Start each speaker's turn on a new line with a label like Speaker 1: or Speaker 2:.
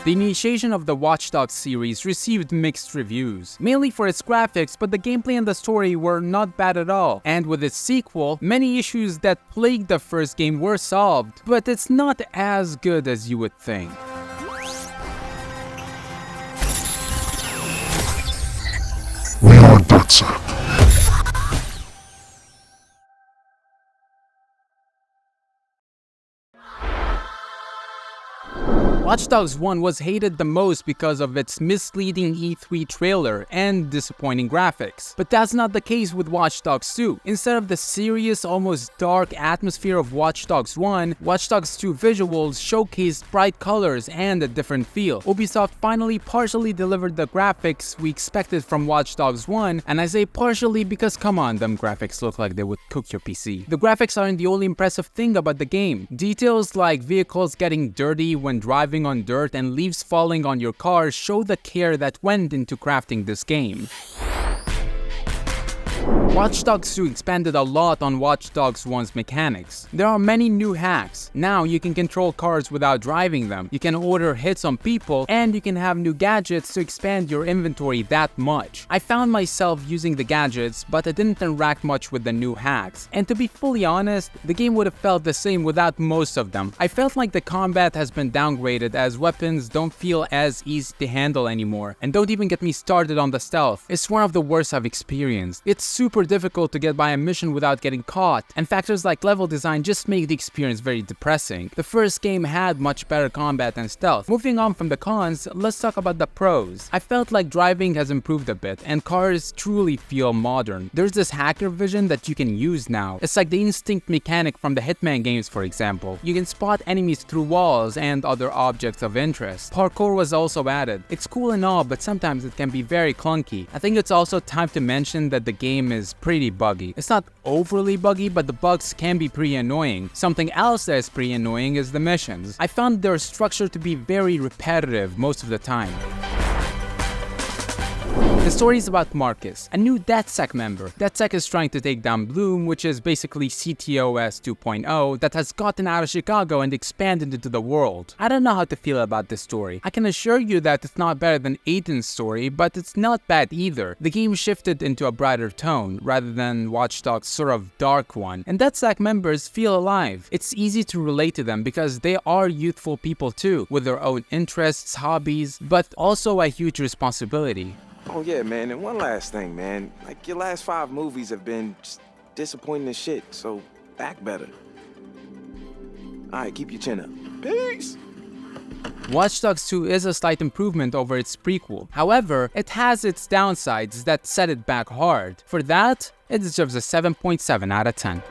Speaker 1: The initiation of the Watch Dogs series received mixed reviews, mainly for its graphics, but the gameplay and the story were not bad at all. And with its sequel, many issues that plagued the first game were solved, but it's not as good as you would think.
Speaker 2: We are DedSec.
Speaker 1: Watch Dogs 1 was hated the most because of its misleading E3 trailer and disappointing graphics. But that's not the case with Watch Dogs 2. Instead of the serious, almost dark atmosphere of Watch Dogs 1, Watch Dogs 2 visuals showcased bright colors and a different feel. Ubisoft finally partially delivered the graphics we expected from Watch Dogs 1, and I say partially because come on, them graphics look like they would cook your PC. The graphics aren't the only impressive thing about the game. Details like vehicles getting dirty when driving on dirt and leaves falling on your car show the care that went into crafting this game. Watch Dogs 2 expanded a lot on Watch Dogs 1's mechanics. There are many new hacks. Now you can control cars without driving them, you can order hits on people, and you can have new gadgets to expand your inventory that much. I found myself using the gadgets, but I didn't interact much with the new hacks. And to be fully honest, the game would have felt the same without most of them. I felt like the combat has been downgraded as weapons don't feel as easy to handle anymore. And don't even get me started on the stealth. It's one of the worst I've experienced. It's super difficult to get by a mission without getting caught, and factors like level design just make the experience very depressing. The first game had much better combat and stealth. Moving on from the cons, let's talk about the pros. I felt like driving has improved a bit, and cars truly feel modern. There's this hacker vision that you can use now. It's like the instinct mechanic from the Hitman games, for example. You can spot enemies through walls and other objects of interest. Parkour was also added. It's cool and all, but sometimes it can be very clunky. I think it's also time to mention that the game is pretty buggy. It's not overly buggy, but the bugs can be pretty annoying. Something else that is pretty annoying is the missions. I found their structure to be very repetitive most of the time. The story is about Marcus, a new DedSec member. DedSec is trying to take down Blume, which is basically CTOS 2.0 that has gotten out of Chicago and expanded into the world. I don't know how to feel about this story. I can assure you that it's not better than Aiden's story, but it's not bad either. The game shifted into a brighter tone, rather than Watch Dogs' sort of dark one, and DedSec members feel alive. It's easy to relate to them because they are youthful people too, with their own interests, hobbies, but also a huge responsibility.
Speaker 3: Oh yeah, man, and one last thing, man. Like, your last 5 movies have been just disappointing as shit, so act better. Alright, keep your chin up. Peace!
Speaker 1: Watch Dogs 2 is a slight improvement over its prequel. However, it has its downsides that set it back hard. For that, it deserves a 7.7 out of 10.